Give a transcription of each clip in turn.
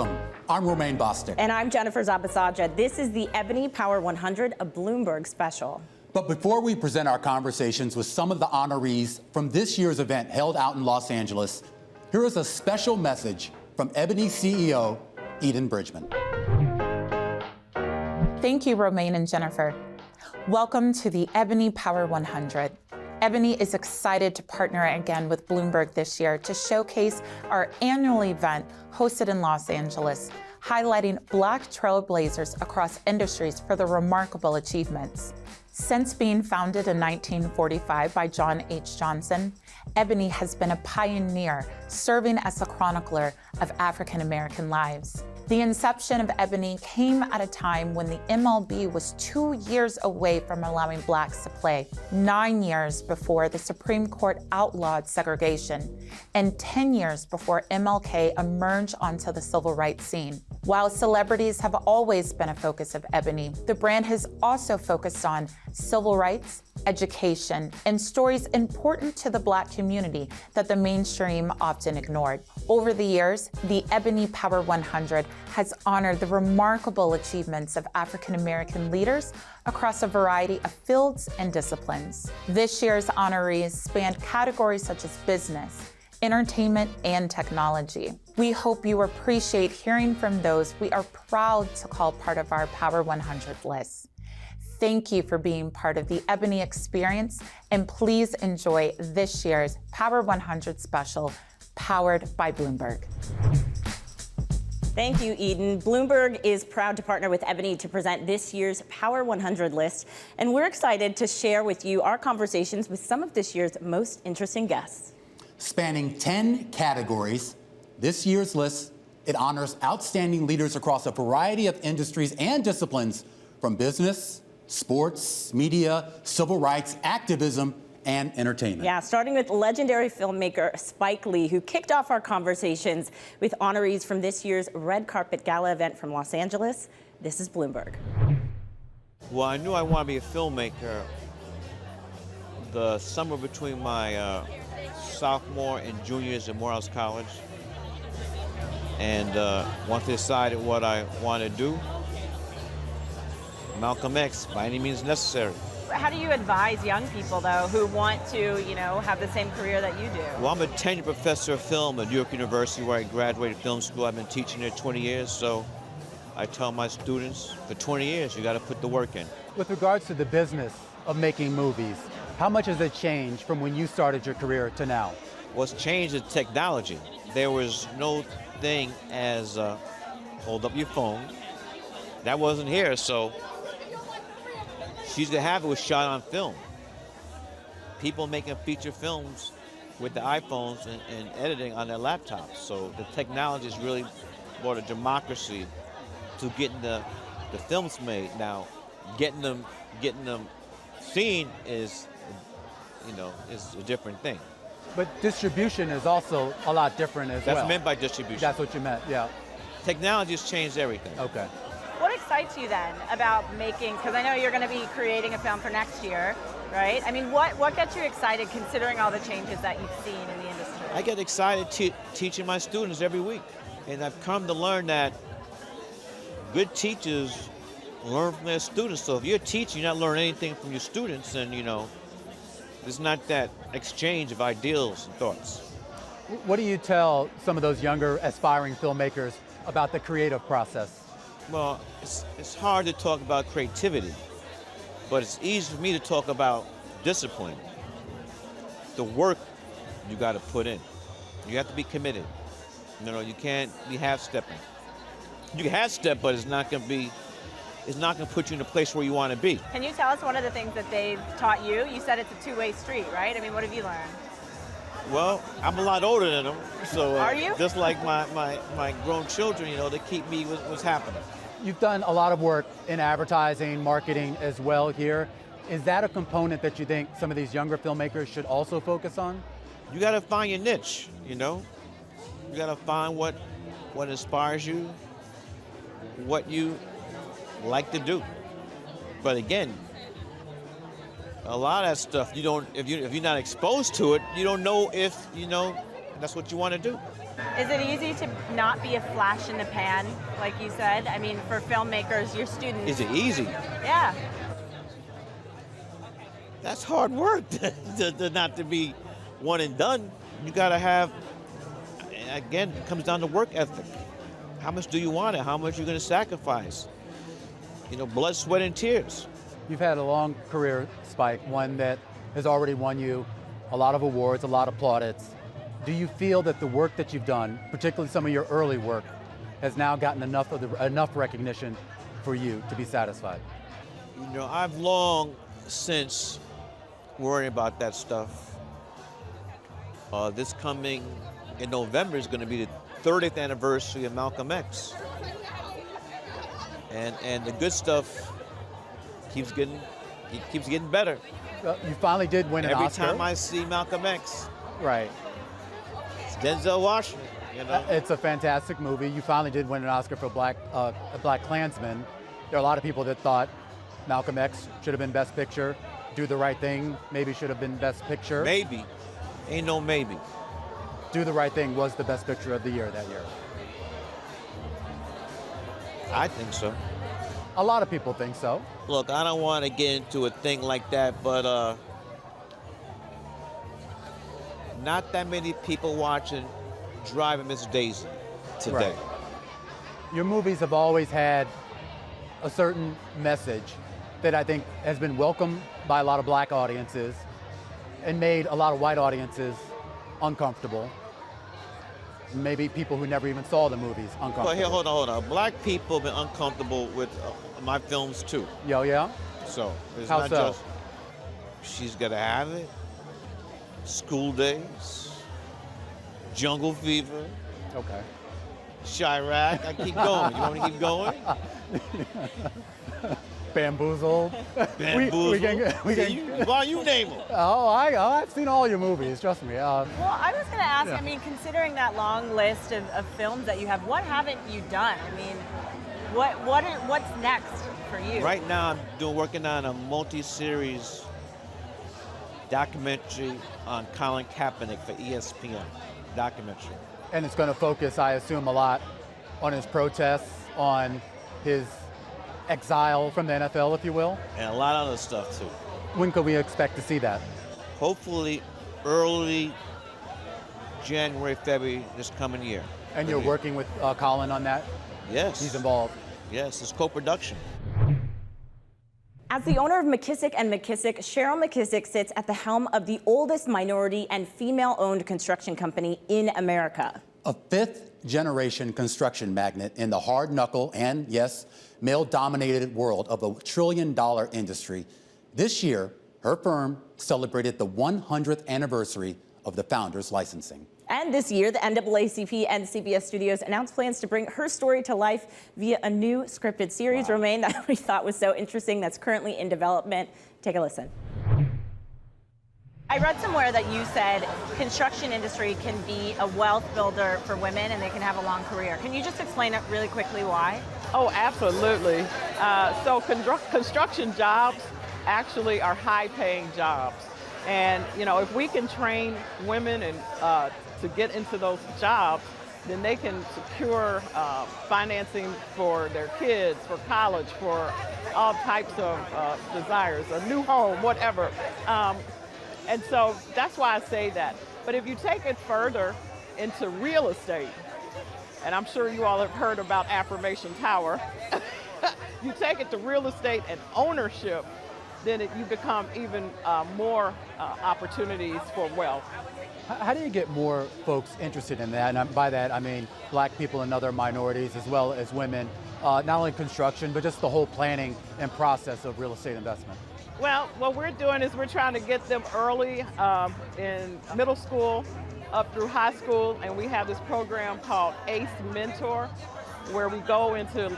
Welcome. I'm Romaine Bostick. And I'm Jennifer Zabasaja. This is the EBONY Power 100, a Bloomberg special. But before we present our conversations with some of the honorees from this year's event held out in Los Angeles, here is a special message from EBONY CEO, Eden Bridgman. Thank you, Romaine and Jennifer. Welcome to the EBONY Power 100. EBONY is excited to partner again with Bloomberg this year to showcase our annual event hosted in Los Angeles, highlighting Black trailblazers across industries for their remarkable achievements. Since being founded in 1945 by John H. Johnson, EBONY has been a pioneer, serving as a chronicler of African American lives. The inception of EBONY came at a time when the MLB was 2 years away from allowing Blacks to play, 9 years before the Supreme Court outlawed segregation, and 10 years before MLK emerged onto the civil rights scene. While celebrities have always been a focus of EBONY, the brand has also focused on civil rights, education, and stories important to the Black community that the mainstream often ignored. Over the years, the EBONY Power 100 has honored the remarkable achievements of African American leaders across a variety of fields and disciplines. This year's honorees spanned categories such as business, entertainment, and technology. We hope you appreciate hearing from those we are proud to call part of our Power 100 list. Thank you for being part of the EBONY experience, and please enjoy this year's Power 100 special, powered by Bloomberg. Thank you, Eden. Bloomberg is proud to partner with EBONY to present this year's Power 100 list, and we're excited to share with you our conversations with some of this year's most interesting guests. Spanning 10 categories, this year's list, it honors outstanding leaders across a variety of industries and disciplines, from business, sports, media, civil rights, activism, and entertainment. Yeah, starting with legendary filmmaker Spike Lee, who kicked off our conversations with honorees from this year's Red Carpet Gala event from Los Angeles. This is Bloomberg. Well, I knew I wanted to be a filmmaker the summer between my sophomore and junior years at Morehouse College. And once I decided what I wanted to do, Malcolm X, by any means necessary. How do you advise young people, though, who want to, have the same career that you do? Well, I'm a tenured professor of film at New York University, where I graduated film school. I've been teaching there 20 years, so I tell my students, for 20 years, you got to put the work in. With regards to the business of making movies, how much has it changed from when you started your career to now? What's changed is technology. There was no thing as hold up your phone. That wasn't here, so she used to have it was shot on film. People making feature films with the iPhones and editing on their laptops. So the technology has really brought a democracy to getting the films made. Now, getting them seen is a different thing. But distribution is also a lot different as well. That's meant by distribution. That's what you meant, yeah. Technology has changed everything. Okay. What excites you then about making, because I know you're going to be creating a film for next year, right? I mean, what gets you excited considering all the changes that you've seen in the industry? I get excited teaching my students every week. And I've come to learn that good teachers learn from their students. So if you're a teacher, you're not learning anything from your students, and there's not that exchange of ideals and thoughts. What do you tell some of those younger aspiring filmmakers about the creative process? Well, it's hard to talk about creativity, but it's easy for me to talk about discipline. The work you got to put in. You have to be committed. You can't be half-stepping. You can half-step, but it's not going to put you in a place where you want to be. Can you tell us one of the things that they've taught you? You said it's a two-way street, right? I mean, what have you learned? Well, I'm a lot older than them, so Are you? Just like my grown children, they keep me with what's happening. You've done a lot of work in advertising, marketing as well here. Is that a component that you think some of these younger filmmakers should also focus on? You got to find your niche, You got to find what inspires you, what you like to do. But again, a lot of that stuff if you're not exposed to it, you don't know if that's what you want to do. Is it easy to not be a flash in the pan, like you said? I mean, for filmmakers, your students. Is it easy? Yeah. That's hard work not to be one and done. You got to have, again, it comes down to work ethic. How much do you want it? How much are you going to sacrifice? You know, blood, sweat, and tears. You've had a long career, Spike, one that has already won you a lot of awards, a lot of plaudits. Do you feel that the work that you've done, particularly some of your early work, has now gotten enough recognition for you to be satisfied? You know, I've long since worried about that stuff. This coming in November is going to be the 30th anniversary of Malcolm X. And the good stuff keeps getting better. Well, you finally did win an Oscar. Every time I see Malcolm X, right. it's Denzel Washington. You know? It's a fantastic movie. You finally did win an Oscar for a Black Klansman. There are a lot of people that thought Malcolm X should have been Best Picture. Do the Right Thing maybe should have been Best Picture. Maybe. Ain't no maybe. Do the Right Thing was the Best Picture of the year that year. I think so. A lot of people think so. Look, I don't want to get into a thing like that, but not that many people watching Driving Miss Daisy today. Right. Your movies have always had a certain message that I think has been welcomed by a lot of black audiences and made a lot of white audiences uncomfortable. Maybe people who never even saw the movies uncomfortable. Well, here, hold on. Black people have been uncomfortable with my films too. Yeah? So it's How not so? just She's Gotta Have It, School Days, Jungle Fever, Okay. Chirac. I keep going. You want me to keep going? Bamboozled. Bamboozled. Well, you name them. I've seen all your movies, trust me. Well, I was going to ask, Yeah. I mean, considering that long list of films that you have, what haven't you done? I mean, what's next for you? Right now, I'm working on a multi-series documentary on Colin Kaepernick for ESPN. Documentary. And it's going to focus, I assume, a lot on his protests, on his exile from the NFL, if you will. And a lot of other stuff, too. When could we expect to see that? Hopefully, early January, February this coming year. And you're working with Colin on that? Yes. He's involved. Yes, it's co-production. As the owner of McKissick & McKissick, Cheryl McKissick sits at the helm of the oldest minority and female-owned construction company in America. A fifth-generation construction magnate in the hard-knuckle and, yes, male-dominated world of the trillion-dollar industry. This year, her firm celebrated the 100th anniversary of the founder's licensing. And this year, the NAACP and CBS Studios announced plans to bring her story to life via a new scripted series, Romaine, that we thought was so interesting, that's currently in development. Take a listen. I read somewhere that you said construction industry can be a wealth builder for women and they can have a long career. Can you just explain it really quickly why? Oh, absolutely. So construction jobs actually are high-paying jobs. And, you know, if we can train women and to get into those jobs, then they can secure financing for their kids, for college, for all types of desires, a new home, whatever. And so that's why I say that. But if you take it further into real estate, and I'm sure you all have heard about Affirmation Tower, you take it to real estate and ownership, then you become even more opportunities for wealth. How do you get more folks interested in that? And by that, I mean black people and other minorities, as well as women, not only construction, but just the whole planning and process of real estate investment? Well, what we're doing is we're trying to get them early in middle school up through high school, and we have this program called ACE Mentor, where we go into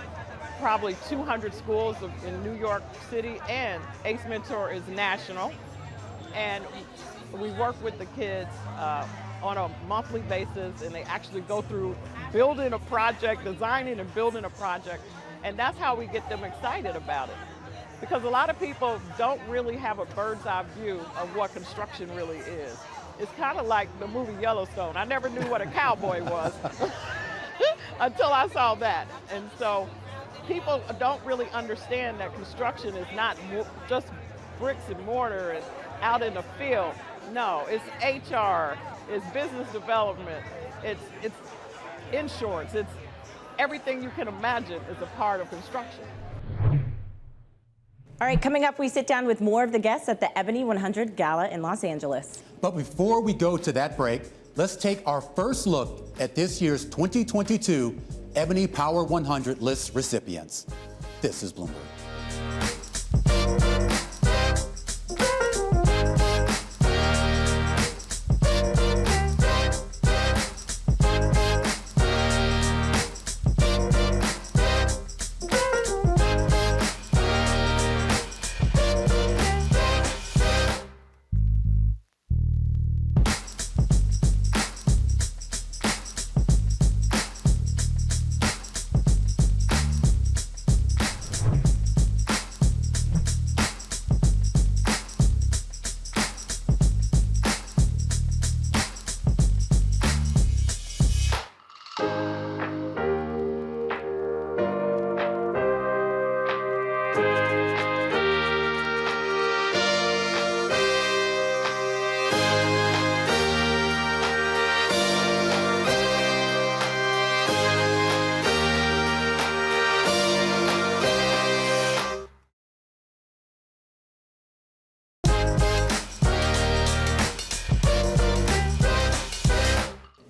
probably 200 schools in New York City, and ACE Mentor is national. And we work with the kids on a monthly basis, and they actually go through building a project, designing and building a project, and that's how we get them excited about it. Because a lot of people don't really have a bird's eye view of what construction really is. It's kind of like the movie Yellowstone. I never knew what a cowboy was until I saw that. And so people don't really understand that construction is not just bricks and mortar and out in the field. No, it's HR, it's business development, it's insurance, it's everything you can imagine is a part of construction. All right, coming up, we sit down with more of the guests at the Ebony 100 Gala in Los Angeles. But before we go to that break, let's take our first look at this year's 2022 Ebony Power 100 list recipients. This is Bloomberg.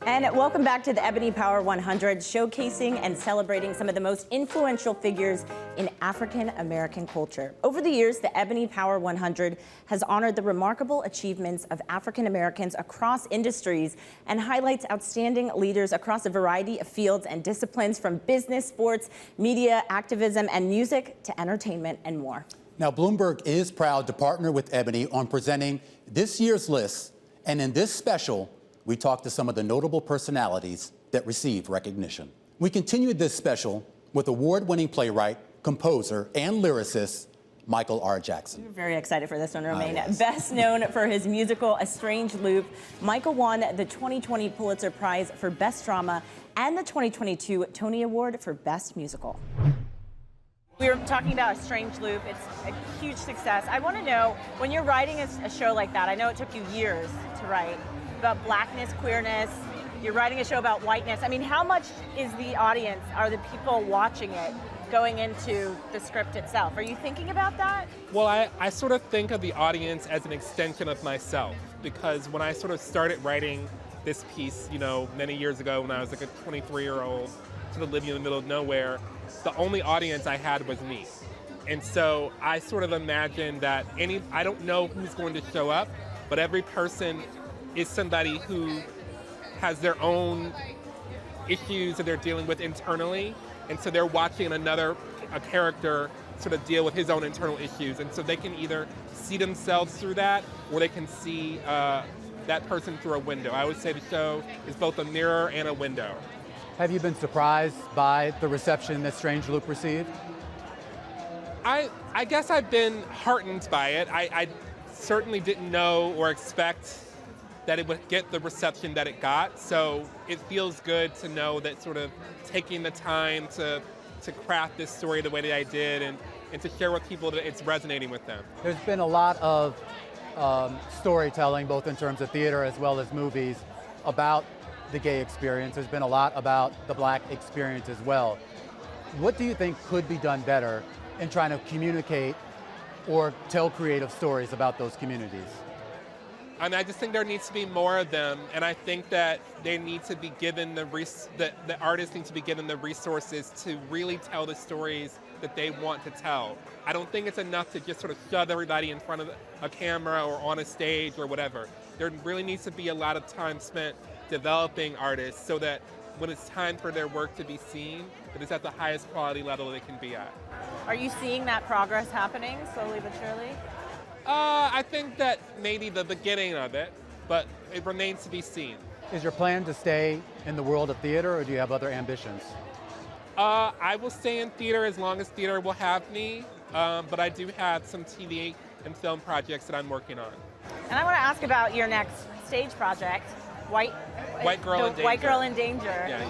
And welcome back to the Ebony Power 100, showcasing and celebrating some of the most influential figures in African American culture. Over the years, the Ebony Power 100 has honored the remarkable achievements of African Americans across industries and highlights outstanding leaders across a variety of fields and disciplines, from business, sports, media, activism, and music to entertainment and more. Now, Bloomberg is proud to partner with Ebony on presenting this year's list, and in this special, we talked to some of the notable personalities that received recognition. We continued this special with award-winning playwright, composer, and lyricist, Michael R. Jackson. We're very excited for this one, Romaine. Yes. Best known for his musical A Strange Loop, Michael won the 2020 Pulitzer Prize for Best Drama and the 2022 Tony Award for Best Musical. We were talking about A Strange Loop. It's a huge success. I want to know, when you're writing a show like that, I know it took you years to write, about blackness, queerness, you're writing a show about whiteness. I mean, how much is the audience, are the people watching it, going into the script itself? Are you thinking about that? Well, I sort of think of the audience as an extension of myself, because when I sort of started writing this piece, you know, many years ago when I was like a 23-year-old, sort of living in the middle of nowhere, the only audience I had was me. And so I sort of imagined that I don't know who's going to show up, but every person is somebody who has their own issues that they're dealing with internally, and so they're watching a character sort of deal with his own internal issues, and so they can either see themselves through that, or they can see that person through a window. I would say the show is both a mirror and a window. Have you been surprised by the reception that Strange Loop received? I guess I've been heartened by it. I certainly didn't know or expect that it would get the reception that it got. So it feels good to know that sort of taking the time to craft this story the way that I did and to share with people that it's resonating with them. There's been a lot of storytelling, both in terms of theater as well as movies, about the gay experience. There's been a lot about the black experience as well. What do you think could be done better in trying to communicate or tell creative stories about those communities? And I just think there needs to be more of them, and I think that they need to be given the artists need to be given the resources to really tell the stories that they want to tell. I don't think it's enough to just sort of shove everybody in front of a camera or on a stage or whatever. There really needs to be a lot of time spent developing artists so that when it's time for their work to be seen, it is at the highest quality level they can be at. Are you seeing that progress happening slowly but surely? I think that maybe the beginning of it, but it remains to be seen. Is your plan to stay in the world of theater, or do you have other ambitions? I will stay in theater as long as theater will have me, but I do have some TV and film projects that I'm working on. And I want to ask about your next stage project, White Girl in Danger. White Girl in Danger. Yeah.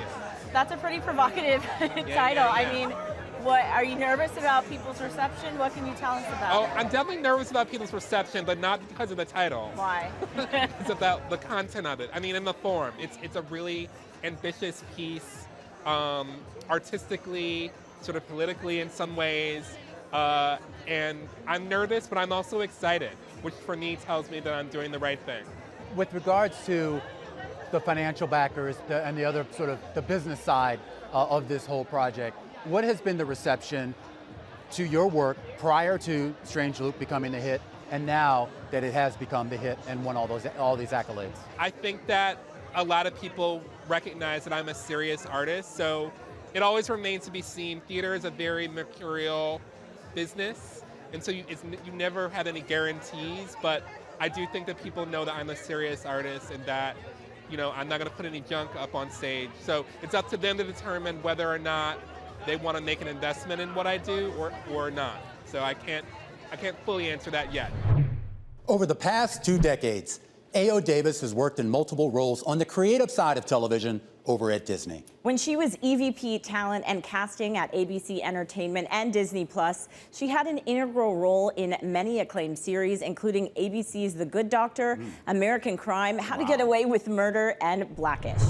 That's a pretty provocative title. Yeah. I mean, what are you nervous about people's reception? What can you tell us about Oh, it? I'm definitely nervous about people's reception, but not because of the title. Why? It's about the content of it. I mean, in the form. It's a really ambitious piece, artistically, sort of politically in some ways. And I'm nervous, but I'm also excited, which for me tells me that I'm doing the right thing. With regards to the financial backers and the other sort of the business side of this whole project, what has been the reception to your work prior to Strange Loop becoming a hit, and now that it has become the hit and won all these accolades? I think that a lot of people recognize that I'm a serious artist, so it always remains to be seen. Theater is a very mercurial business, and so you never have any guarantees, but I do think that people know that I'm a serious artist and that, I'm not going to put any junk up on stage. So it's up to them to determine whether or not they want to make an investment in what I do or not. So I can't fully answer that yet. Over the past 2 decades, A.O. Davis has worked in multiple roles on the creative side of television over at Disney. When she was EVP Talent and Casting at ABC Entertainment and Disney Plus, she had an integral role in many acclaimed series, including ABC's The Good Doctor, American Crime, How to Get Away with Murder, and Blackish.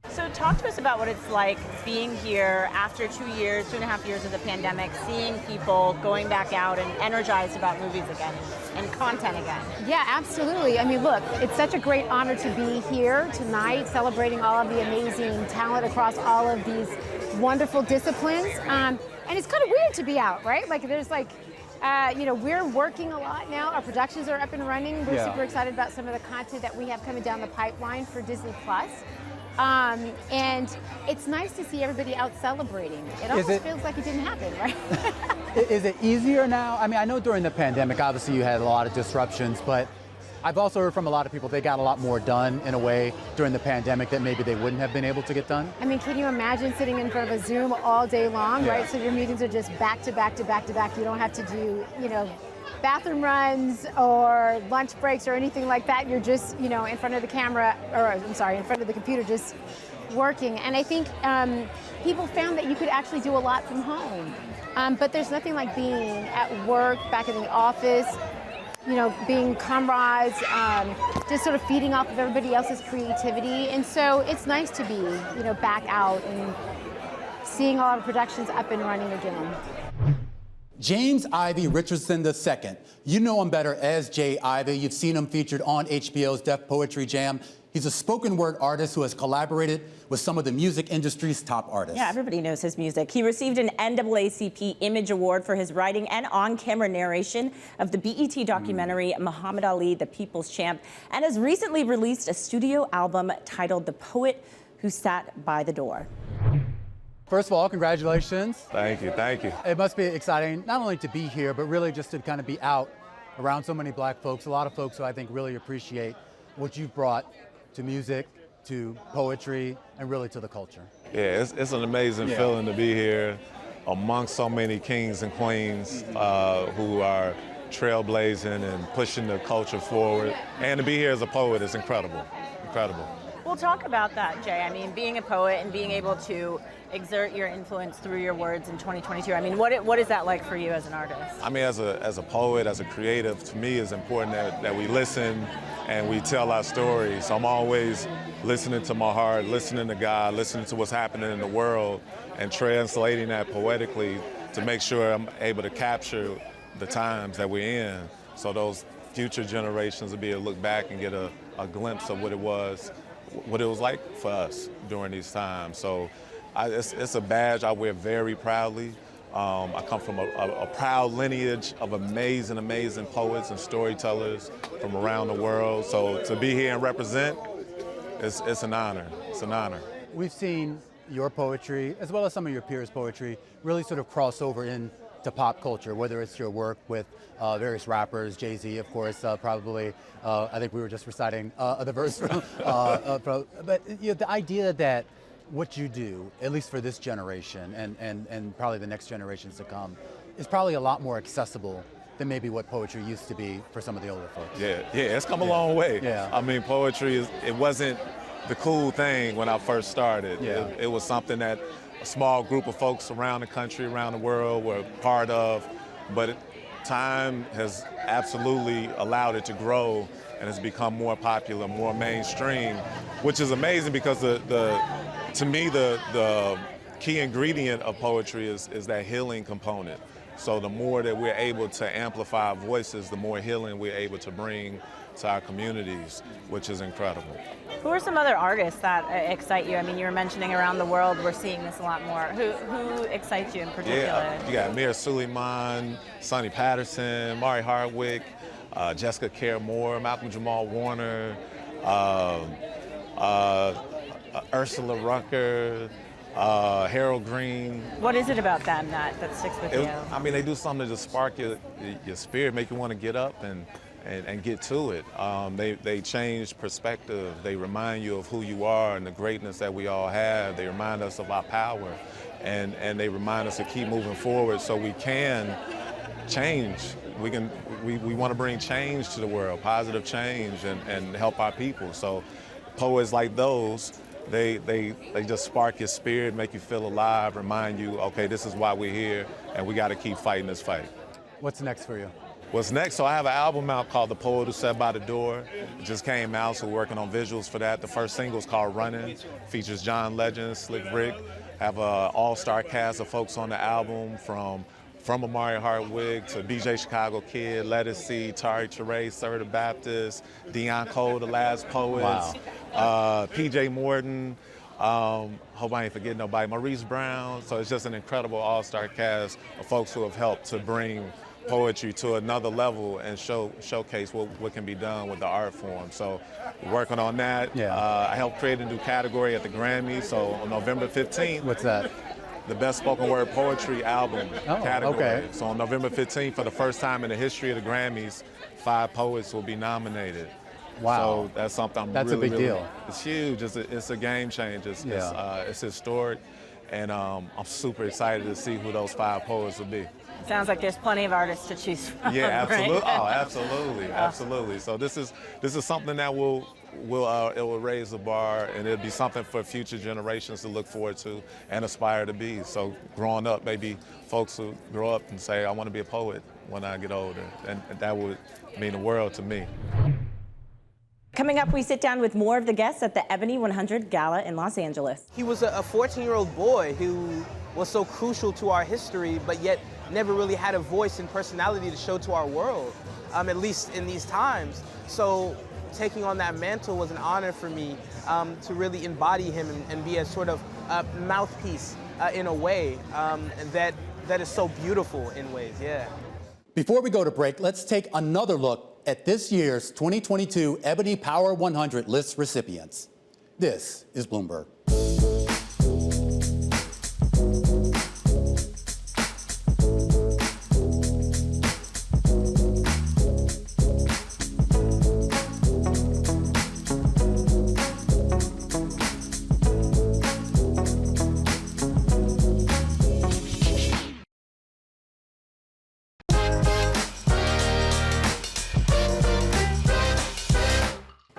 So talk to us about what it's like being here after 2.5 years of the pandemic, seeing people going back out and energized about movies again and content again. Yeah, absolutely. I mean, look, it's such a great honor to be here tonight, celebrating all of the amazing talent across all of these wonderful disciplines. And it's kind of weird to be out, right? Like, there's like, we're working a lot now. Our productions are up and running. We're super excited about some of the content that we have coming down the pipeline for Disney Plus. And it's nice to see everybody out celebrating. It almost feels like it didn't happen, right? Is it easier now? I mean, I know during the pandemic, obviously you had a lot of disruptions, but I've also heard from a lot of people they got a lot more done in a way during the pandemic that maybe they wouldn't have been able to get done. I mean, can you imagine sitting in front of a Zoom all day long, right? So your meetings are just back to back to back to back. You don't have to do, bathroom runs or lunch breaks or anything like that. You're just, in front of the camera, in front of the computer, just working. And I think people found that you could actually do a lot from home. But there's nothing like being at work, back in the office, being comrades, just sort of feeding off of everybody else's creativity. And so it's nice to be, back out and seeing all our productions up and running again. James Ivy Richardson II. You know him better as Jay Ivy. You've seen him featured on HBO's Def Poetry Jam. He's a spoken word artist who has collaborated with some of the music industry's top artists. Yeah, everybody knows his music. He received an NAACP Image Award for his writing and on-camera narration of the BET documentary Muhammad Ali, The People's Champ, and has recently released a studio album titled The Poet Who Sat by the Door. First of all, congratulations. Thank you, thank you. It must be exciting not only to be here, but really just to kind of be out around so many black folks, a lot of folks who I think really appreciate what you've brought to music, to poetry, and really to the culture. Yeah, it's an amazing feeling to be here amongst so many kings and queens who are trailblazing and pushing the culture forward. And to be here as a poet is incredible, incredible. We'll talk about that, Jay. I mean, being a poet and being able to exert your influence through your words in 2022. I mean, what is that like for you as an artist? I mean, as a poet, as a creative, to me it's important that we listen and we tell our stories. So I'm always listening to my heart, listening to God, listening to what's happening in the world, and translating that poetically to make sure I'm able to capture the times that we're in, so those future generations will be able to look back and get a glimpse of what it was like for us during these times. So it's a badge I wear very proudly. I come from a proud lineage of amazing, amazing poets and storytellers from around the world. So to be here and represent, it's an honor. It's an honor. We've seen your poetry, as well as some of your peers' poetry, really sort of cross over into pop culture, whether it's your work with various rappers, Jay-Z, of course, probably. I think we were just reciting the verse. But the idea that what you do, at least for this generation and probably the next generations to come, is probably a lot more accessible than maybe what poetry used to be for some of the older folks. Yeah, it's come a long way. Yeah. I mean, poetry it wasn't the cool thing when I first started. Yeah. It was something that a small group of folks around the country, around the world were part of, but time has absolutely allowed it to grow and has become more popular, more mainstream, which is amazing because to me the key ingredient of poetry is that healing component. So the more that we're able to amplify our voices, the more healing we're able to bring to our communities, which is incredible. Who are some other artists that excite you? I mean, you were mentioning around the world, we're seeing this a lot more. Who excites you in particular? Yeah, you got Mir Suleiman, Sonny Patterson, Mari Hardwick, Jessica Care Moore, Malcolm Jamal Warner, Ursula Rucker, Harold Green. What is it about them that sticks with you? I mean, they do something to just spark your spirit, make you want to get up and get to it. They change perspective. They remind you of who you are and the greatness that we all have. They remind us of our power, and they remind us to keep moving forward so we can change. We want to bring change to the world, positive change, and help our people. So poets like those, they just spark your spirit, make you feel alive, remind you, okay, this is why we're here, and we got to keep fighting this fight. What's next for you? What's next? So I have an album out called The Poet Who Sat by the Door. It just came out, so we're working on visuals for that. The first single is called Running, features John Legend, Slick Rick. Have an all-star cast of folks on the album from Amari Hardwick to BJ Chicago Kid, Let Us See, Tari Ture, Sir the Baptist, Deion Cole, The Last Poets, PJ Morton, hope I ain't forgetting nobody, Maurice Brown. So it's just an incredible all-star cast of folks who have helped to bring poetry to another level and showcase what can be done with the art form. So we're working on that. Yeah. I helped create a new category at the Grammys. So on November 15th. What's that? The Best Spoken Word Poetry Album category. Okay. So on November 15th, for the first time in the history of the Grammys, 5 poets will be nominated. Wow. So that's something That's a big deal. It's huge. It's a game changer. It's historic. And I'm super excited to see who those 5 poets will be. Sounds like there's plenty of artists to choose from. Yeah, absolutely. Right? Oh, absolutely, absolutely. So this is something that it will raise the bar, and it'll be something for future generations to look forward to and aspire to be. So growing up, maybe folks will grow up and say, I want to be a poet when I get older, and that would mean the world to me. Coming up, we sit down with more of the guests at the Ebony 100 Gala in Los Angeles. He was a 14-year-old boy who was so crucial to our history, but yet never really had a voice and personality to show to our world, at least in these times. So taking on that mantle was an honor for me to really embody him and be a sort of mouthpiece in a way that is so beautiful in ways, yeah. Before we go to break, let's take another look at this year's 2022 Ebony Power 100 list recipients. This is Bloomberg.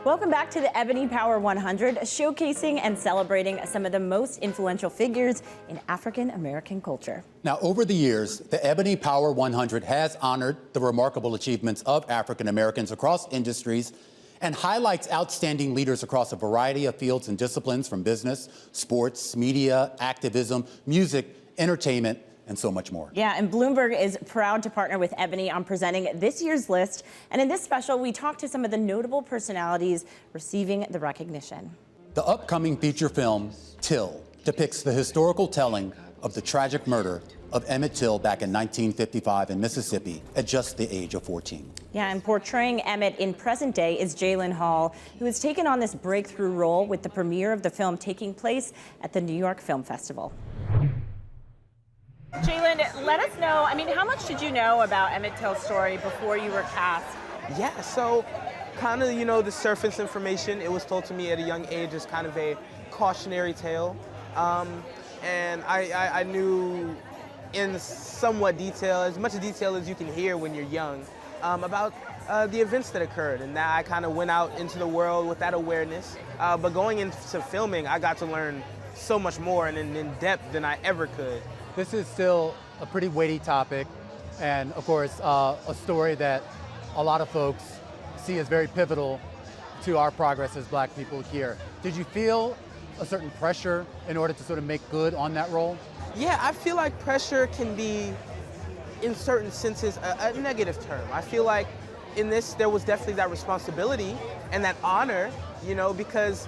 Welcome back to the Ebony Power 100, showcasing and celebrating some of the most influential figures in African American culture. Now, over the years, the Ebony Power 100 has honored the remarkable achievements of African Americans across industries and highlights outstanding leaders across a variety of fields and disciplines, from business, sports, media, activism, music, entertainment, and so much more. Yeah, and Bloomberg is proud to partner with Ebony on presenting this year's list. And in this special, we talk to some of the notable personalities receiving the recognition. The upcoming feature film, Till, depicts the historical telling of the tragic murder of Emmett Till back in 1955 in Mississippi at just the age of 14. Yeah, and portraying Emmett in present day is Jalen Hall, who has taken on this breakthrough role with the premiere of the film taking place at the New York Film Festival. Jalen, let us know, I mean, how much did you know about Emmett Till's story before you were cast? Yeah, so kind of, the surface information. It was told to me at a young age as kind of a cautionary tale. And I knew in somewhat detail, as much detail as you can hear when you're young, about the events that occurred. And now I kind of went out into the world with that awareness. But going into filming, I got to learn so much more and in depth than I ever could. This is still a pretty weighty topic, and of course, a story that a lot of folks see as very pivotal to our progress as Black people here. Did you feel a certain pressure in order to sort of make good on that role? Yeah, I feel like pressure can be, in certain senses, a negative term. I feel like in this, there was definitely that responsibility and that honor, you know, because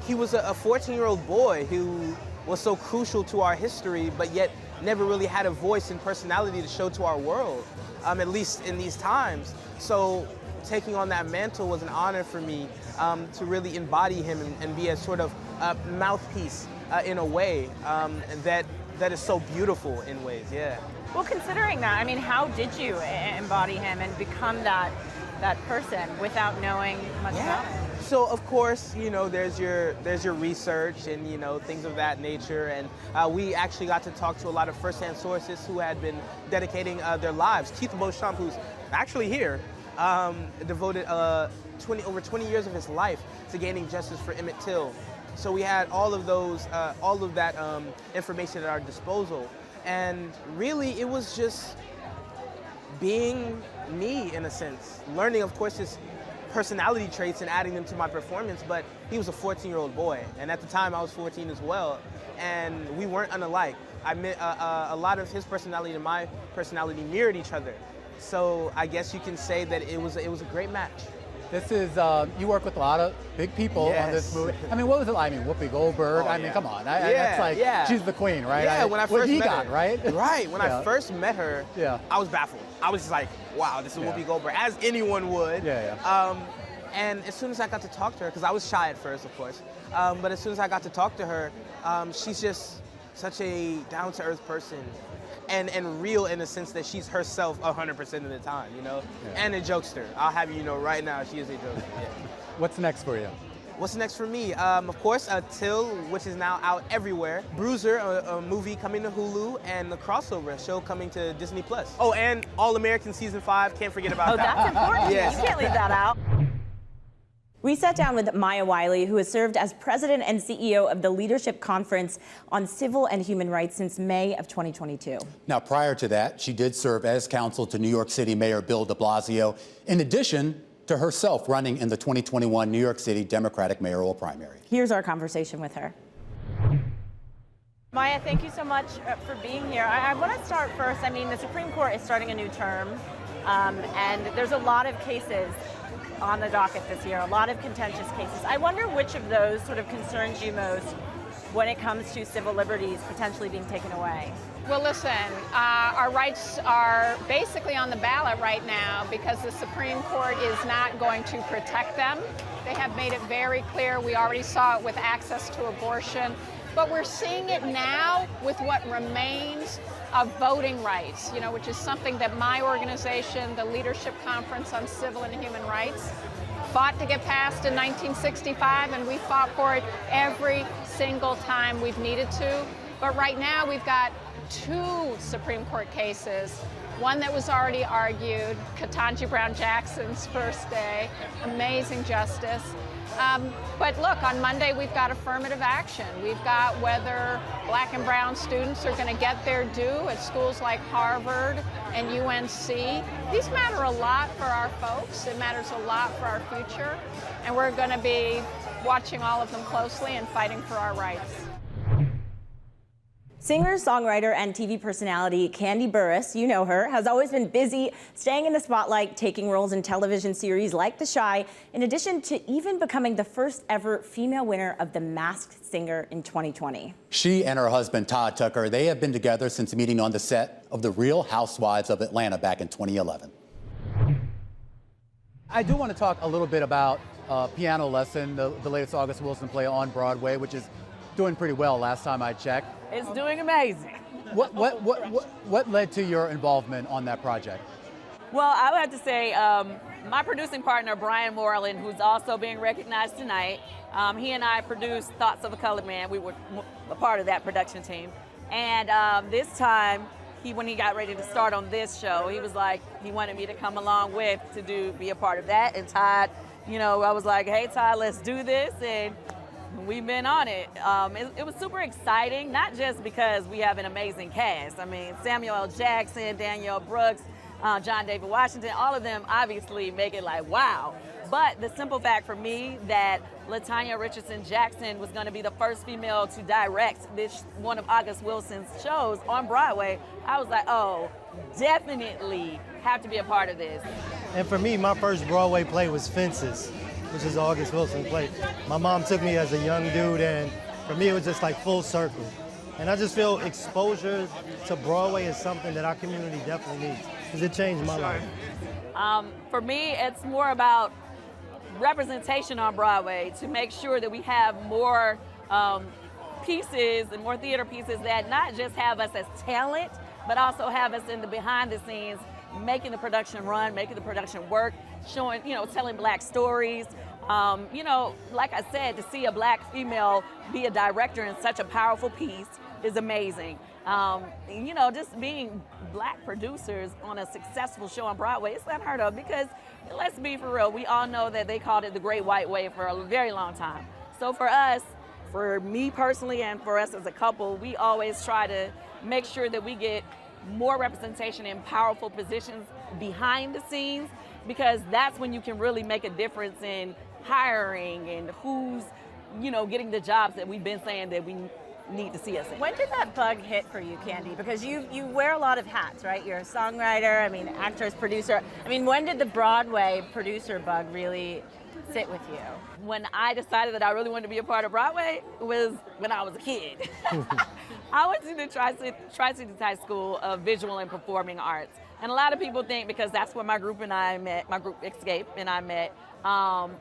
he was a 14-year-old boy who was so crucial to our history, but yet never really had a voice and personality to show to our world, at least in these times. So taking on that mantle was an honor for me to really embody him and be a sort of mouthpiece in a way that is so beautiful in ways, yeah. Well, considering that, I mean, how did you embody him and become that person without knowing much about him? So of course, you know, there's your research and, you know, things of that nature, and we actually got to talk to a lot of first-hand sources who had been dedicating their lives. Keith Beauchamp, who's actually here, devoted over 20 years of his life to gaining justice for Emmett Till. So we had all of that information at our disposal, and really it was just being me in a sense, learning, of course, his personality traits and adding them to my performance. But he was a 14-year-old boy, and at the time I was 14 as well, and we weren't unalike. I met a lot of his personality and my personality mirrored each other. So I guess you can say that it was a great match. This is, you work with a lot of big people on this movie. I mean, what was it like? I mean, Whoopi Goldberg, I mean, come on. That's like, she's the queen, right? Yeah, when I first met her. Right? Right, when I first met her, I was baffled. I was just like, wow, this is Whoopi Goldberg, as anyone would. And as soon as I got to talk to her, because I was shy at first, of course, but as soon as I got to talk to her, she's just such a down-to-earth person. And real in the sense that she's herself 100% of the time, you know? And a jokester. I'll have you know right now, she is a jokester, What's next for you? What's next for me? Of course, Till, which is now out everywhere. Bruiser, a movie coming to Hulu, and The Crossover, a show coming to Disney+. Oh, and All American Season 5, can't forget about that. Oh, that's important. Yes. You can't leave that out. We sat down with Maya Wiley, who has served as president and CEO of the Leadership Conference on Civil and Human Rights since May of 2022. Now, prior to that, she did serve as counsel to New York City Mayor Bill de Blasio, in addition to herself running in the 2021 New York City Democratic mayoral primary. Here's our conversation with her. Maya, thank you so much for being here. I want to start first. I mean, the Supreme Court is starting a new term, and there's a lot of cases on the docket this year, a lot of contentious cases. I wonder which of those sort of concerns you most when it comes to civil liberties potentially being taken away. Well, listen, our rights are basically on the ballot right now because the Supreme Court is not going to protect them. They have made it very clear. We already saw it with access to abortion, but we're seeing it now with what remains of voting rights, you know, which is something that my organization, the Leadership Conference on Civil and Human Rights, fought to get passed in 1965, and we fought for it every single time we've needed to. But right now we've got 2 Supreme Court cases, one that was already argued, Ketanji Brown Jackson's first day, amazing justice. But look, on Monday we've got affirmative action. We've got whether Black and brown students are going to get their due at schools like Harvard and UNC. These matter a lot for our folks. It matters a lot for our future. And we're going to be watching all of them closely and fighting for our rights. Singer, songwriter, and TV personality Kandi Burruss, you know her, has always been busy staying in the spotlight, taking roles in television series like The Chi, in addition to even becoming the first ever female winner of The Masked Singer in 2020. She and her husband, Todd Tucker, they have been together since meeting on the set of The Real Housewives of Atlanta back in 2011. I do want to talk a little bit about Piano Lesson, the latest August Wilson play on Broadway, which is doing pretty well last time I checked. It's doing amazing. What led to your involvement on that project? Well, I would have to say my producing partner, Brian Moreland, who's also being recognized tonight, he and I produced Thoughts of a Colored Man. We were a part of that production team. And this time, when he got ready to start on this show, he was like, he wanted me to come along with to be a part of that. And Todd, you know, I was like, hey, Todd, let's do this. And we've been on it. It was super exciting, not just because we have an amazing cast. I mean, Samuel L. Jackson, Danielle Brooks, John David Washington, all of them obviously make it like, wow. But the simple fact for me that LaTanya Richardson Jackson was going to be the first female to direct this one of August Wilson's shows on Broadway, I was like, oh, definitely have to be a part of this. And for me, my first Broadway play was Fences, which is August Wilson's play. My mom took me as a young dude, and for me, it was just like full circle. And I just feel exposure to Broadway is something that our community definitely needs, because it changed my life. For me, it's more about representation on Broadway to make sure that we have more pieces and more theater pieces that not just have us as talent, but also have us in the behind the scenes, making the production run, making the production work, showing, you know, telling Black stories. You know, like I said, to see a Black female be a director in such a powerful piece is amazing. You know, just being Black producers on a successful show on Broadway, it's unheard of because, let's be for real, we all know that they called it the Great White Way for a very long time. So for us, for me personally and for us as a couple, we always try to make sure that we get more representation in powerful positions behind the scenes, because that's when you can really make a difference in hiring and who's, you know, getting the jobs that we've been saying that we need to see us in. When did that bug hit for you, Candy? Because you wear a lot of hats, right? You're a songwriter, I mean, actress, producer. I mean, when did the Broadway producer bug really sit with you? When I decided that I really wanted to be a part of Broadway was when I was a kid. I went to the Tri-Cities High School of Visual and Performing Arts. And a lot of people think, because that's where my group and I met, my group Escape and I met,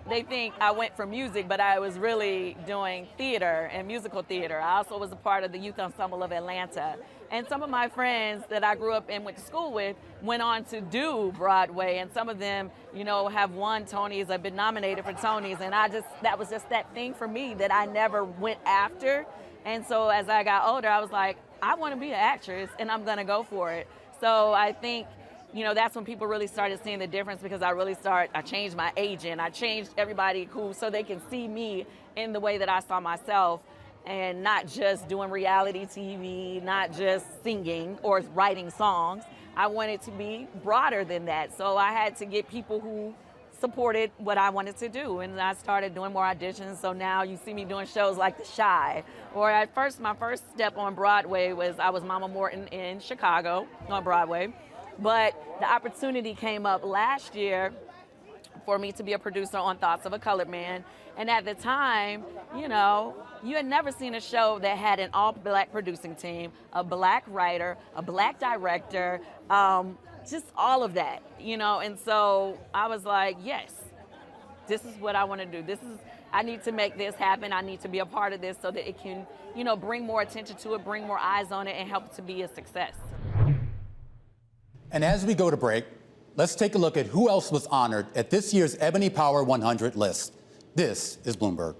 they think I went for music, but I was really doing theater and musical theater. I also was a part of the Youth Ensemble of Atlanta. And some of my friends that I grew up and went to school with went on to do Broadway, and some of them, you know, have won Tonys, have been nominated for Tonys, and that was just that thing for me that I never went after. And so as I got older, I was like, I want to be an actress, and I'm going to go for it. So I think, you know, that's when people really started seeing the difference, because I changed my agent, I changed everybody so they can see me in the way that I saw myself, and not just doing reality TV, not just singing or writing songs. I wanted to be broader than that. So I had to get people who supported what I wanted to do, and I started doing more auditions. So now you see me doing shows like The Chi, or my first step on Broadway was I was Mama Morton in Chicago on Broadway. But the opportunity came up last year for me to be a producer on Thoughts of a Colored Man. And at the time, you know, you had never seen a show that had an all-Black producing team, a Black writer, a Black director, just all of that, you know. And so I was like, yes, this is what I want to do. I need to make this happen. I need to be a part of this so that it can, you know, bring more attention to it, bring more eyes on it, and help it to be a success. And as we go to break, let's take a look at who else was honored at this year's EBONY Power 100 list. This is Bloomberg.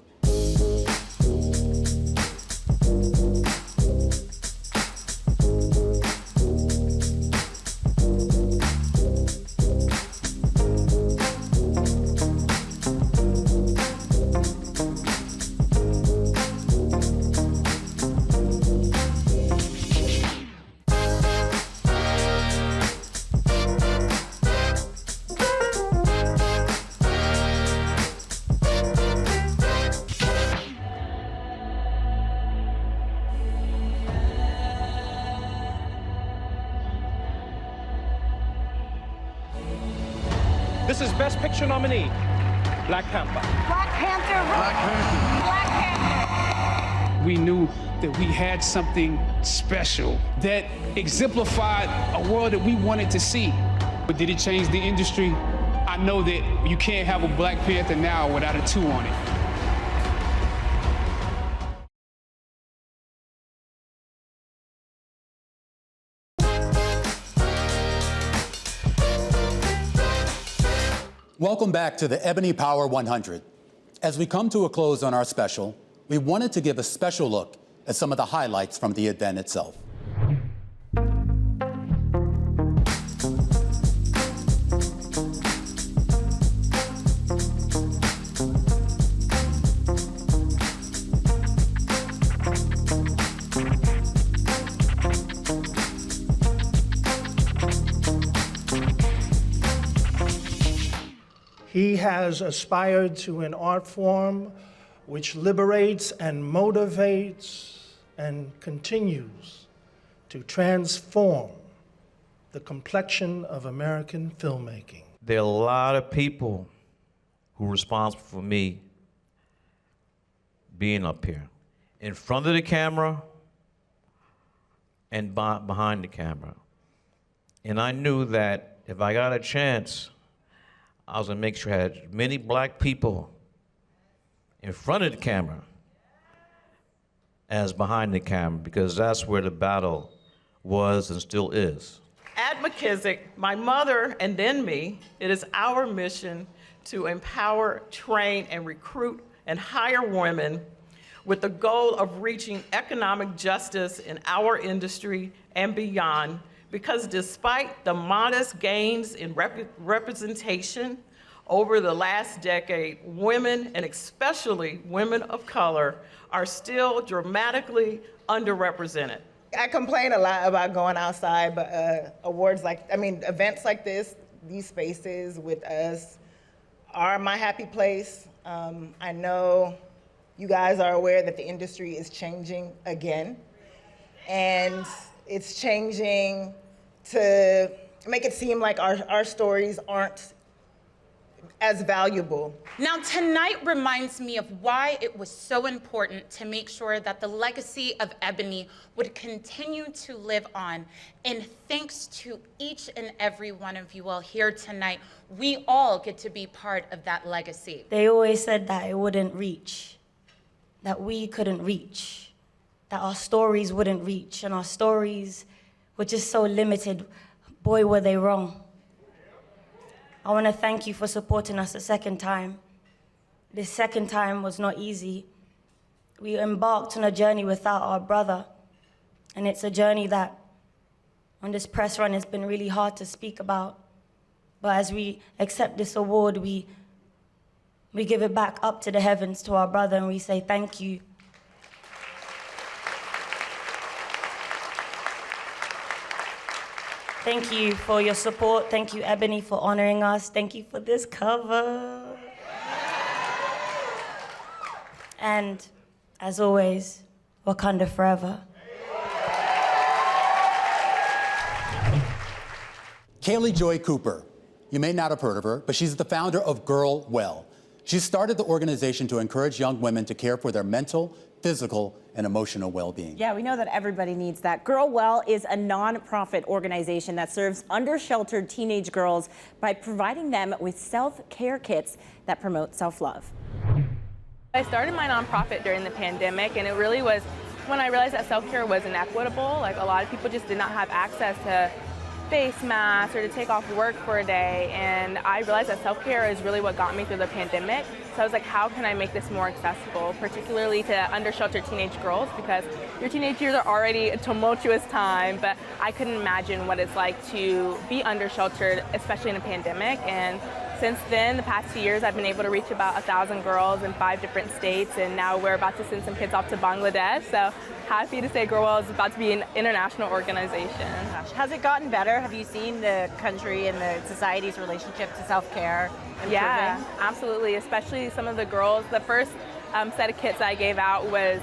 This is Best Picture nominee, Black Panther. Black Panther. Black Panther. Black Panther. We knew that we had something special that exemplified a world that we wanted to see. But did it change the industry? I know that you can't have a Black Panther now without a 2 on it. Welcome back to the EBONY Power 100. As we come to a close on our special, we wanted to give a special look at some of the highlights from the event itself. has aspired to an art form which liberates and motivates and continues to transform the complexion of American filmmaking. There are a lot of people who are responsible for me being up here, in front of the camera and behind the camera. And I knew that if I got a chance, I was gonna make sure I had as many black people in front of the camera as behind the camera, because that's where the battle was and still is. At McKissick, my mother and then me, it is our mission to empower, train, and recruit and hire women with the goal of reaching economic justice in our industry and beyond, because despite the modest gains in representation over the last decade, women, and especially women of color, are still dramatically underrepresented. I complain a lot about going outside, but events like this, these spaces with us are my happy place. I know you guys are aware that the industry is changing again, and it's changing to make it seem like our stories aren't as valuable. Now, tonight reminds me of why it was so important to make sure that the legacy of Ebony would continue to live on. And thanks to each and every one of you all here tonight, we all get to be part of that legacy. They always said that it wouldn't reach, that we couldn't reach, that our stories wouldn't reach, and our stories were just so limited. Boy, were they wrong. I want to thank you for supporting us a second time. This second time was not easy. We embarked on a journey without our brother, and it's a journey that on this press run has been really hard to speak about. But as we accept this award, we give it back up to the heavens to our brother, and we say thank you. Thank you for your support. Thank you, Ebony, for honoring us. Thank you for this cover. And as always, Wakanda forever. Kaylee Joy Cooper. You may not have heard of her, but she's the founder of Girl Well. She started the organization to encourage young women to care for their mental, physical, and emotional well-being. Yeah, we know that everybody needs that. Girl Well is a nonprofit organization that serves under-sheltered teenage girls by providing them with self-care kits that promote self-love. I started my nonprofit during the pandemic, and it really was when I realized that self-care was inequitable. Like, a lot of people just did not have access to face masks or to take off work for a day, and I realized that self-care is really what got me through the pandemic. So I was like, how can I make this more accessible, particularly to under-sheltered teenage girls, because your teenage years are already a tumultuous time, but I couldn't imagine what it's like to be under-sheltered, especially in a pandemic. And since then, the past 2 years, I've been able to reach about 1,000 girls in 5 different states, and now we're about to send some kids off to Bangladesh. So happy to say Girl Well is about to be an international organization. Has it gotten better? Have you seen the country and the society's relationship to self-care improving? Yeah, absolutely, especially some of the girls. The first set of kits I gave out was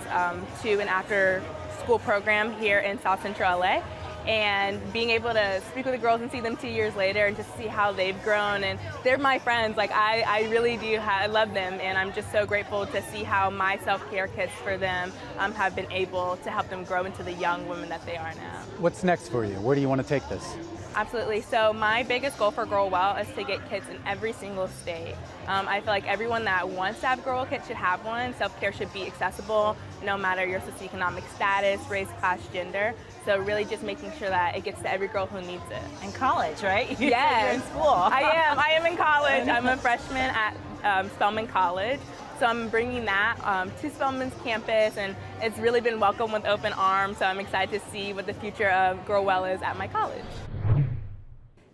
to an after-school program here in South Central LA. And being able to speak with the girls and see them 2 years later and just see how they've grown, and they're my friends. Like, I really do, I love them, and I'm just so grateful to see how my self-care kits for them have been able to help them grow into the young women that they are now. What's next for you? Where do you want to take this? Absolutely. So my biggest goal for Girl Well is to get kits in every single state. I feel like everyone that wants to have Girl Well kit should have one. Self-care should be accessible, no matter your socioeconomic status, race, class, gender. So really just making sure that it gets to every girl who needs it. In college, right? Yes. You're in school. I am in college. I'm a freshman at Spelman College. So I'm bringing that to Spelman's campus, and it's really been welcomed with open arms. So I'm excited to see what the future of Girl Well is at my college.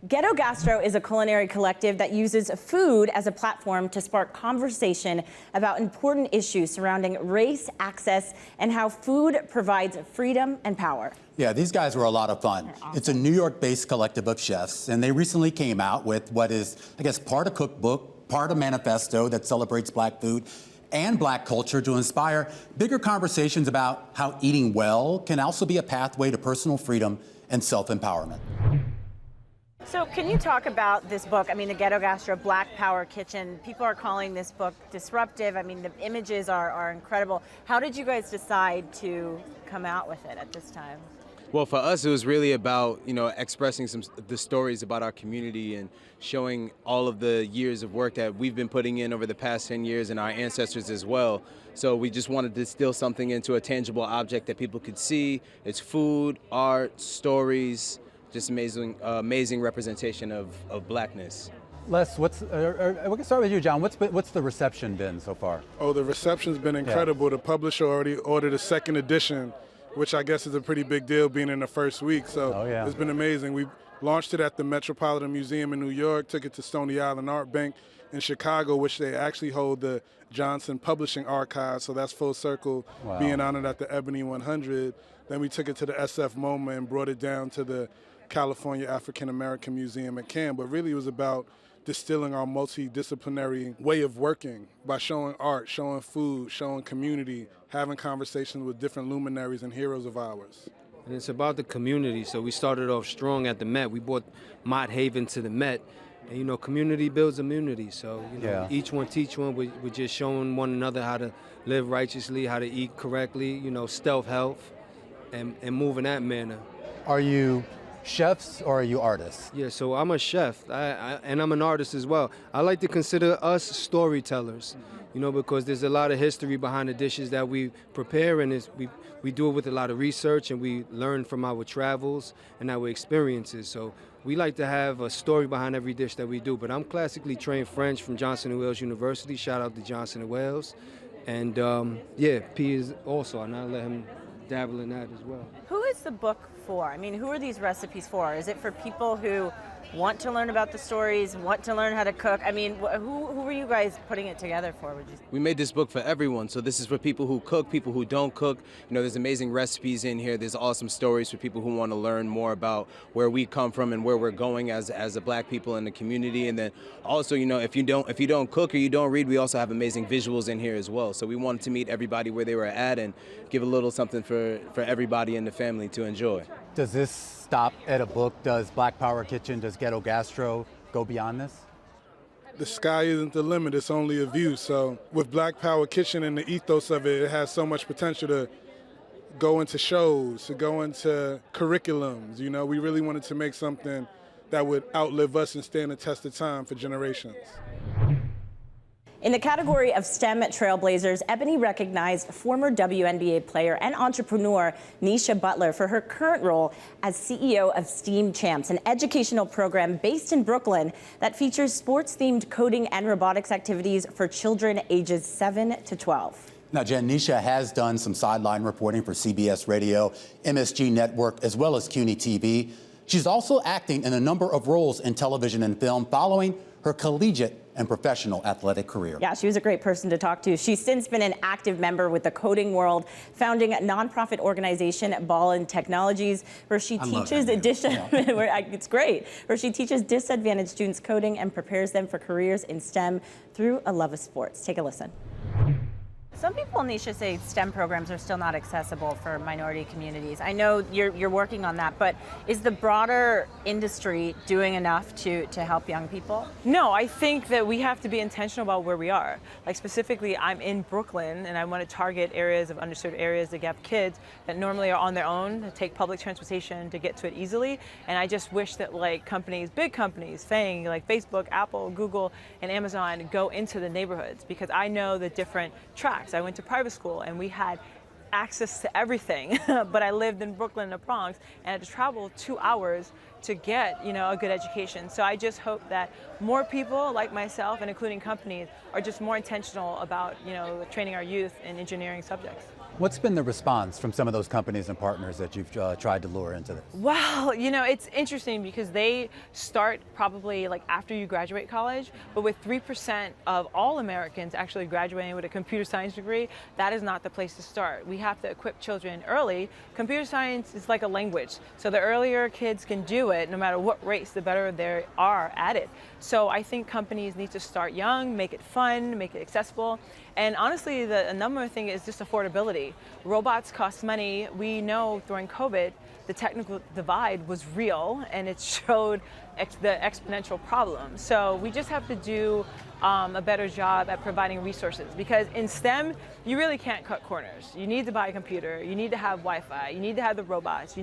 Ghetto Gastro is a culinary collective that uses food as a platform to spark conversation about important issues surrounding race, access, and how food provides freedom and power. Yeah, these guys were a lot of fun. Awesome. It's a New York-based collective of chefs, and they recently came out with what is, I guess, part a cookbook, part a manifesto that celebrates Black food and Black culture to inspire bigger conversations about how eating well can also be a pathway to personal freedom and self-empowerment. So can you talk about this book? I mean, the Ghetto Gastro Black Power Kitchen. People are calling this book disruptive. I mean, the images are incredible. How did you guys decide to come out with it at this time? Well, for us, it was really about, expressing the stories about our community and showing all of the years of work that we've been putting in over the past 10 years and our ancestors as well. So we just wanted to distill something into a tangible object that people could see. It's food, art, stories, just amazing representation of Blackness. Les, we can start with you, John. What's the reception been so far? Oh, the reception's been incredible. Yeah. The publisher already ordered a second edition, which I guess is a pretty big deal being in the first week. So It's been amazing. We launched it at the Metropolitan Museum in New York, took it to Stony Island Art Bank in Chicago, which they actually hold the Johnson Publishing Archive. So that's full circle, being honored at the Ebony 100. Then we took it to the SF MoMA and brought it down to the California African American Museum at Cannes. But really it was about distilling our multidisciplinary way of working by showing art, showing food, showing community, having conversations with different luminaries and heroes of ours. And it's about the community. So we started off strong at the Met. We brought Mott Haven to the Met. And, community builds immunity. So, each one teach one. We're just showing one another how to live righteously, how to eat correctly, stealth health, and move in that manner. Are you chefs or are you artists? Yeah, so I'm a chef, and I'm an artist as well. I like to consider us storytellers, because there's a lot of history behind the dishes that we prepare, and we do it with a lot of research, and we learn from our travels and our experiences. So we like to have a story behind every dish that we do. But I'm classically trained French from Johnson & Wales University. Shout out to Johnson & Wales. And P is also, and I'll let him dabble in that as well. Who is the book for? I mean, who are these recipes for? Is it for people who want to learn about the stories, want to learn how to cook? I mean, who were you guys putting it together for, would you say? We made this book for everyone. So this is for people who cook, people who don't cook. There's amazing recipes in here. There's awesome stories for people who want to learn more about where we come from and where we're going as a Black people in the community. And then also, if you don't cook or you don't read, we also have amazing visuals in here as well. So we wanted to meet everybody where they were at and give a little something for everybody in the family to enjoy. Does this stop at a book? Does Black Power Kitchen, does Ghetto Gastro go beyond this? The sky isn't the limit, it's only a view. So with Black Power Kitchen and the ethos of it, it has so much potential to go into shows, to go into curriculums. We really wanted to make something that would outlive us and stand the test of time for generations. In the category of STEM trailblazers, Ebony recognized former WNBA player and entrepreneur Nisha Butler for her current role as CEO of STEAM Champs, an educational program based in Brooklyn that features sports-themed coding and robotics activities for children ages 7 to 12. Now, Jen, Nisha has done some sideline reporting for CBS Radio, MSG Network, as well as CUNY TV. She's also acting in a number of roles in television and film following her collegiate and professional athletic career. Yeah, she was a great person to talk to. She's since been an active member with the coding world, founding a nonprofit organization, Ballin Technologies, where she teaches it's great, where she teaches disadvantaged students coding and prepares them for careers in STEM through a love of sports. Take a listen. Some people, Nisha, say STEM programs are still not accessible for minority communities. I know you're working on that, but is the broader industry doing enough to help young people? No, I think that we have to be intentional about where we are. Like specifically, I'm in Brooklyn, and I want to target areas of underserved areas that have kids that normally are on their own, to take public transportation to get to it easily. And I just wish that companies, big companies, FANG, like Facebook, Apple, Google, and Amazon go into the neighborhoods, because I know the different tracks. I went to private school and we had access to everything, but I lived in Brooklyn in the Bronx and I had to travel 2 hours to get, a good education. So I just hope that more people like myself, and including companies, are just more intentional about, training our youth in engineering subjects. What's been the response from some of those companies and partners that you've tried to lure into this? Well, it's interesting because they start probably after you graduate college, but with 3% of all Americans actually graduating with a computer science degree, that is not the place to start. We have to equip children early. Computer science is like a language, so the earlier kids can do do it, no matter what race, the better they are at it. So I think companies need to start young, make it fun, make it accessible. And honestly, the number one thing is just affordability. Robots cost money. We know during COVID, the technical divide was real, and it showed the exponential problem. So we just have to do a better job at providing resources, because in STEM, you really can't cut corners. You need to buy a computer, you need to have Wi-Fi, you need to have the robots,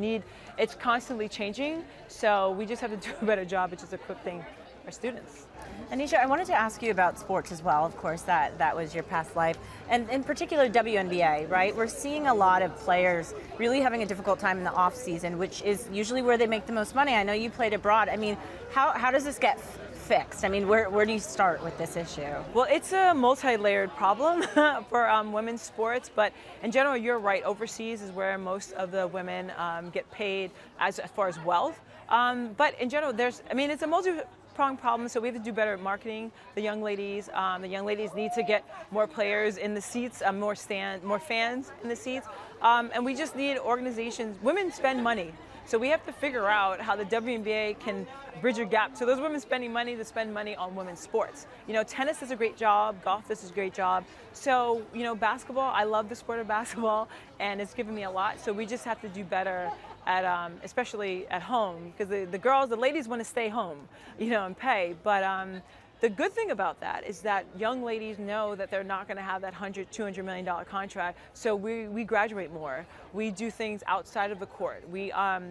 it's constantly changing. So we just have to do a better job at just equipping our students. Anisha, I wanted to ask you about sports as well. Of course, that was your past life. And in particular, WNBA, right? We're seeing a lot of players really having a difficult time in the off season, which is usually where they make the most money. I know you played abroad. I mean, how does this get fixed? I mean, where do you start with this issue? Well, it's a multi-layered problem for women's sports, but in general, you're right. Overseas is where most of the women get paid as far as wealth. But in general, it's a multi-pronged problem, so we have to do better at marketing the young ladies. The young ladies need to get more players in the seats, more fans in the seats, and we just need organizations. Women spend money. So we have to figure out how the WNBA can bridge a gap to those women spending money to spend money on women's sports. You know, tennis does a great job, golf does a great job. So, you know, basketball, I love the sport of basketball, and it's given me a lot. So we just have to do better at, especially at home, because the ladies want to stay home, you know, and pay. But the good thing about that is that young ladies know that they're not going to have that $100, $200 million contract. So we graduate more. We do things outside of the court. We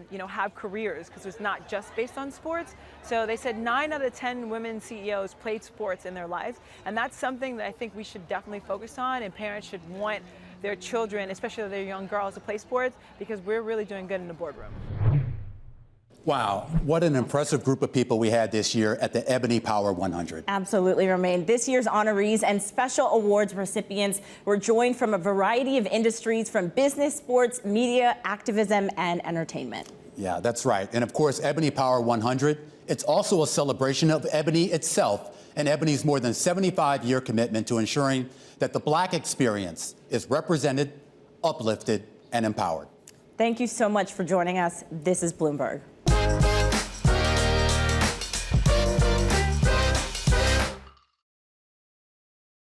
you know, have careers, because it's not just based on sports. So they said 9 out of 10 women CEOs played sports in their lives. And that's something that I think we should definitely focus on, and parents should want their children, especially their young girls, to play sports, because we're really doing good in the boardroom. Wow, what an impressive group of people we had this year at the EBONY Power 100. Absolutely, Romaine. This year's honorees and special awards recipients were joined from a variety of industries, from business, sports, media, activism, and entertainment. Yeah, that's right. And of course, EBONY Power 100, it's also a celebration of Ebony itself and Ebony's more than 75-year commitment to ensuring that the Black experience is represented, uplifted, and empowered. Thank you so much for joining us. This is Bloomberg.